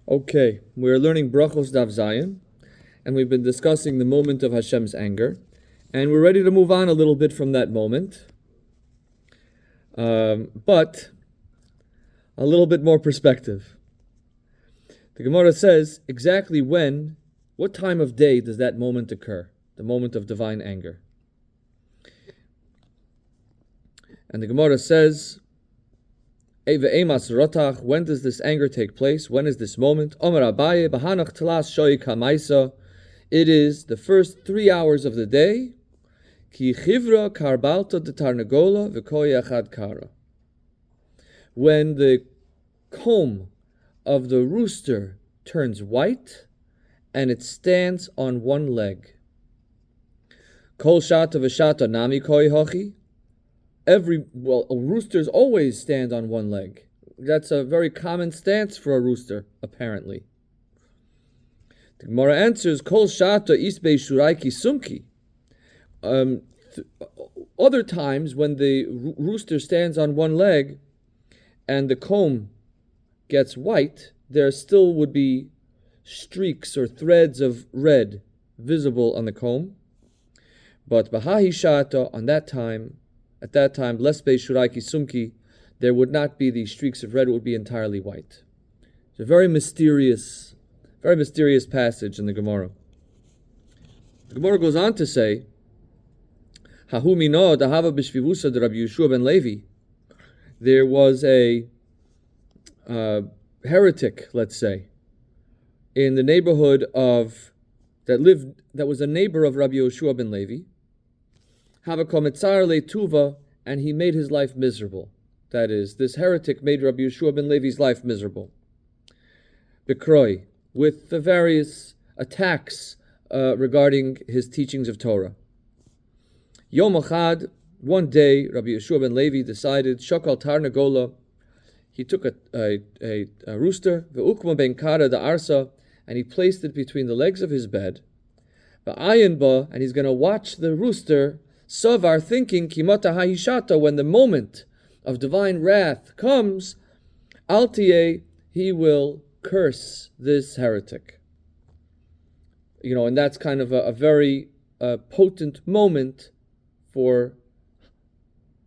Okay, we're learning Brachos Daf Zayin, and we've been discussing the moment of Hashem's anger, and we're ready to move on a little bit from that moment, but a little bit more perspective. The Gemara says exactly what time of day does that moment occur, the moment of divine anger? And the Gemara says, when does this anger take place? When is this moment? It is the first 3 hours of the day. When the comb of the rooster turns white and it stands on one leg. Roosters always stand on one leg. That's a very common stance for a rooster, apparently. The Gemara answers, Kol shata isbei shuraiki sumki. Other times, when the rooster stands on one leg and the comb gets white, there still would be streaks or threads of red visible on the comb. But bahahi shata, at that time, lesbei shuraiki sumki, there would not be these streaks of red, it would be entirely white. It's a very mysterious passage in the Gemara. The Gemara goes on to say, Hahu mino dahava b'shvivusa de Rabbi Yeshua ben Levi. There was a heretic, let's say, in the neighborhood that was a neighbor of Rabbi Yeshua ben Levi. And he made his life miserable. That is, this heretic made Rabbi Yeshua ben Levi's life miserable. Bekroi, with the various attacks regarding his teachings of Torah. Yom Echad, one day, Rabbi Yeshua ben Levi decided, Shokal Tarnagola, he took a rooster, ve'ukma ben kara da arsa, and he placed it between the legs of his bed. Ve'ayin ba, and he's going to watch the rooster. Savar, thinking, Kimota ha'ishata, when the moment of divine wrath comes, Altiye, he will curse this heretic. And that's kind of a very potent moment for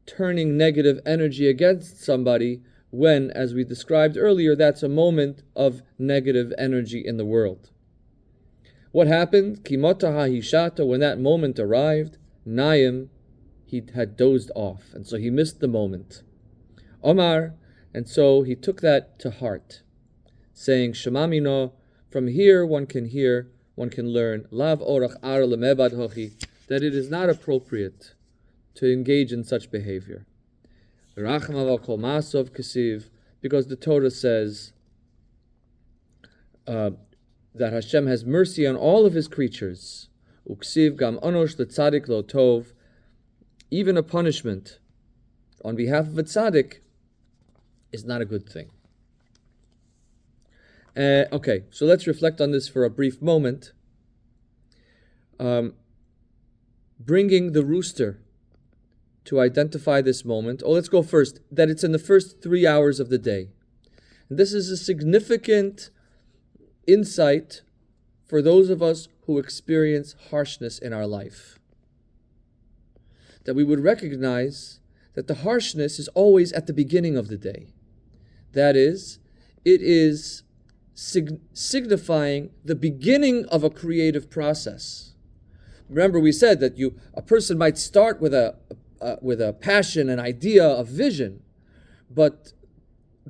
turning negative energy against somebody when, as we described earlier, that's a moment of negative energy in the world. What happened? Kimota ha'ishata, when that moment arrived, Naim, he had dozed off, and so he missed the moment. Omar, and so he took that to heart, saying, Shemamino, from here one can learn, Lav orach ar lemebad hochi, that it is not appropriate to engage in such behavior. Racham aval kol masov kesiv, because the Torah says that Hashem has mercy on all of his creatures. Uksiv gam onosh l'tzadik lo tov, even a punishment on behalf of a tzaddik is not a good thing. Okay, so let's reflect on this for a brief moment. Bringing the rooster to identify this moment. Let's go first, that it's in the first 3 hours of the day. And this is a significant insight for those of us who experience harshness in our life. That we would recognize that the harshness is always at the beginning of the day. That is, it is signifying the beginning of a creative process. Remember, we said that a person might start with a passion, an idea, a vision, but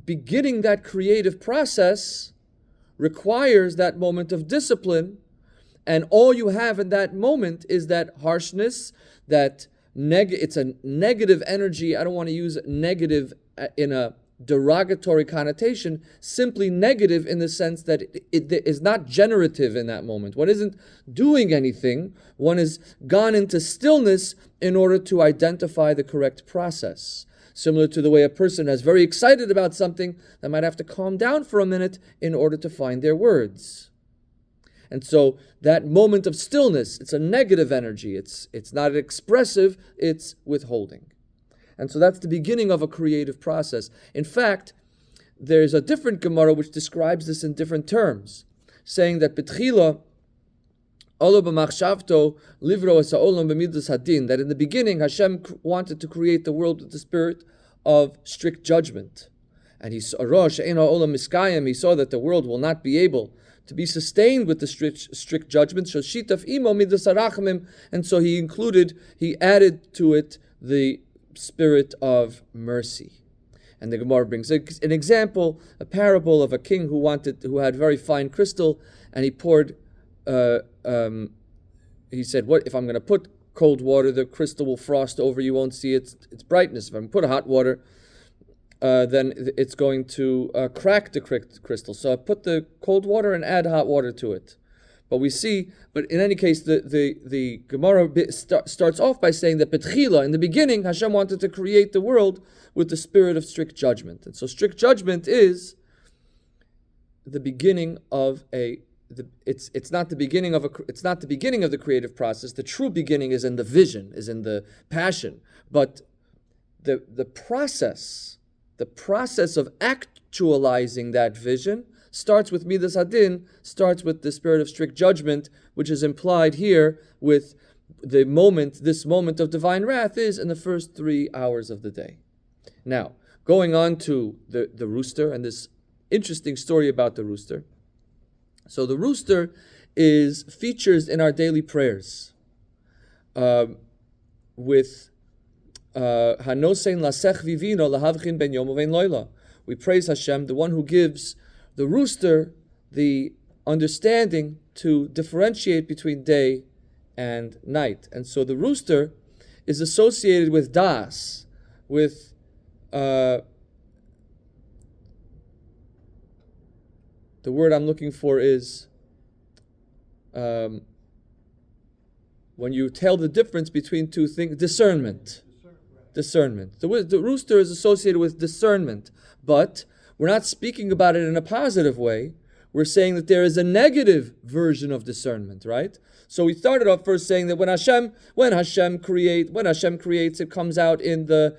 beginning that creative process requires that moment of discipline, and all you have in that moment is that harshness, that it's a negative energy. I don't want to use negative in a derogatory connotation, simply negative in the sense that it is not generative in that moment. One isn't doing anything. One has gone into stillness in order to identify the correct process. Similar to the way a person is very excited about something, they might have to calm down for a minute in order to find their words. And so that moment of stillness, it's a negative energy. It's not expressive, it's withholding. And so that's the beginning of a creative process. In fact, there's a different Gemara which describes this in different terms, saying that Betchila Olo b'machshavto livro es ha'olam b'midas hadin, that in the beginning Hashem wanted to create the world with the spirit of strict judgment. And he saw he saw that the world will not be able to be sustained with the strict judgment. And so he added to it the spirit of mercy. And the Gemara brings an example, a parable of a king who had very fine crystal, and he poured. He said, "What if I'm going to put cold water? The crystal will frost over. You won't see its brightness. If I'm going to put hot water, then it's going to crack the crystal. So I put the cold water and add hot water to it." But in any case, the Gemara starts off by saying that Betchila, in the beginning, Hashem wanted to create the world with the spirit of strict judgment. And so strict judgment is the beginning of it's not the beginning of the creative process. The true beginning is in the vision, is in the passion. But the process of actualizing that vision starts with Midas Hadin, starts with the spirit of strict judgment, which is implied here with this moment of divine wrath is in the first 3 hours of the day. Now, going on to the rooster and this interesting story about the rooster. So the rooster features in our daily prayers with Hanosein lasech vivino lahavchin ben yom uvein loila. We praise Hashem, the one who gives the rooster the understanding to differentiate between day and night. And so the rooster is associated with das, with the word I'm looking for is when you tell the difference between two things, discernment. Discernment. The rooster is associated with discernment, but we're not speaking about it in a positive way. We're saying that there is a negative version of discernment, right? So we started off first saying that when Hashem creates, it comes out in the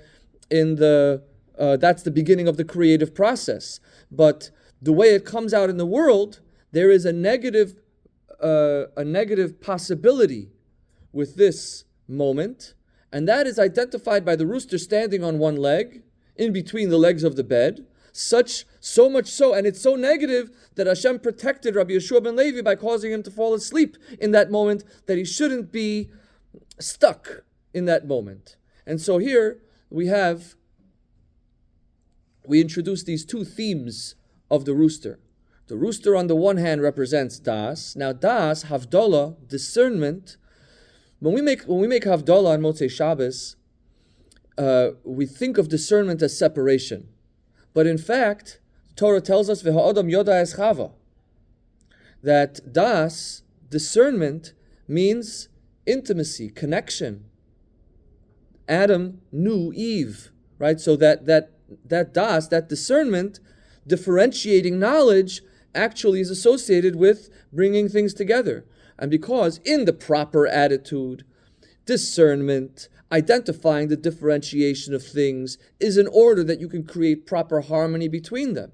that's the beginning of the creative process. But the way it comes out in the world, there is a negative possibility with this moment, and that is identified by the rooster standing on one leg, in between the legs of the bed, so much so, and it's so negative that Hashem protected Rabbi Yeshua ben Levi by causing him to fall asleep in that moment, that he shouldn't be stuck in that moment. And so here we introduce these two themes of the rooster. The rooster on the one hand represents das. Now das, havdalah, discernment. When we make havdalah on Motzei Shabbos, we think of discernment as separation. But in fact, the Torah tells us v'ha'adam yoda es chava, that das, discernment, means intimacy, connection. Adam knew Eve, right? So that das, that discernment, differentiating knowledge, actually is associated with bringing things together. And because in the proper attitude, discernment, identifying the differentiation of things is in order that you can create proper harmony between them.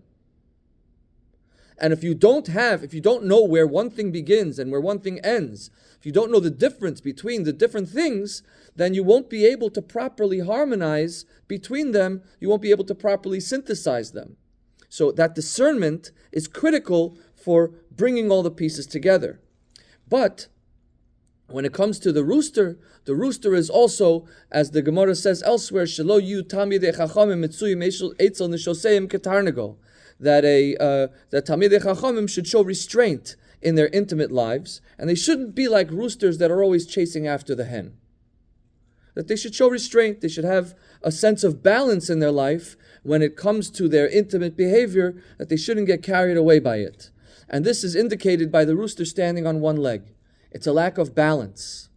And if you don't know where one thing begins and where one thing ends, if you don't know the difference between the different things, then you won't be able to properly harmonize between them. You won't be able to properly synthesize them. So that discernment is critical for bringing all the pieces together. But when it comes to the rooster is also, as the Gemara says elsewhere, Shelo yu tamidei chachamim mitzuyim eitzel nishoseim ketarnago, that tamidei chachamim should show restraint in their intimate lives, and they shouldn't be like roosters that are always chasing after the hen. That they should show restraint, they should have a sense of balance in their life when it comes to their intimate behavior, that they shouldn't get carried away by it. And this is indicated by the rooster standing on one leg. It's a lack of balance.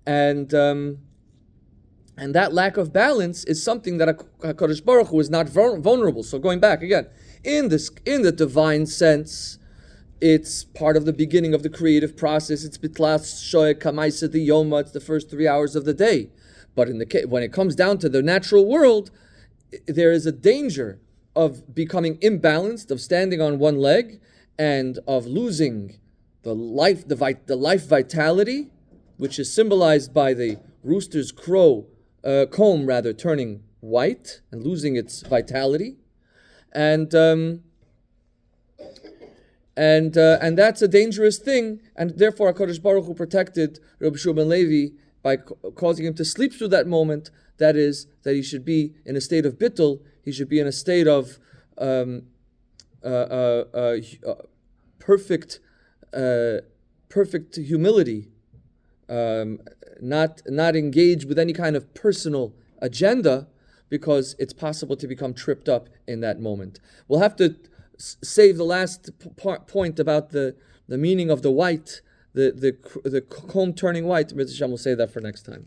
And that lack of balance is something that HaKadosh Baruch Hu is not vulnerable. So going back again, in the divine sense, it's part of the beginning of the creative process. It's bitlas shoy kamaisa di yoma. It's the first 3 hours of the day. But when it comes down to the natural world, there is a danger of becoming imbalanced, of standing on one leg, and of losing the life vitality, which is symbolized by the rooster's comb turning white and losing its vitality, and that's a dangerous thing, and therefore HaKadosh Baruch Hu protected Rabbi Shua ben Levi by causing him to sleep through that moment. That is, that he should be in a state of bittul. He should be in a state of perfect humility, not engaged with any kind of personal agenda, because it's possible to become tripped up in that moment. We'll have to save the last point about the meaning of the white, the comb turning white. Mr. Shem will say that for next time.